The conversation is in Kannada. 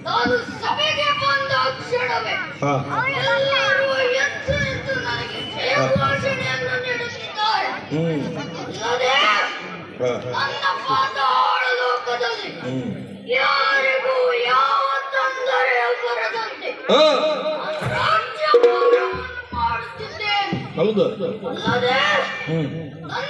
ನಾನು ಸಭೆಗೆ ಬಂದ ಕ್ಷಣವೇ ಎಲ್ಲರೂ ಎದ್ದು ನಿಂತು ನನಗೆ ಜಯಘೋಷಣೆಯನ್ನು ನೀಡುತ್ತಿದ್ದಾರೆ. ಅಲ್ಲದೆ ನನ್ನ ಪಾತಾಳ ಲೋಕದಲ್ಲಿ ಯಾರಿಗೂ ಯಾವ ತೊಂದರೆ ಬರದಂತೆ ರಾಜ್ಯಭಾರವನ್ನು ಮಾಡುತ್ತಿದ್ದೇನೆ. ಅಲ್ಲದೆ ನನ್ನ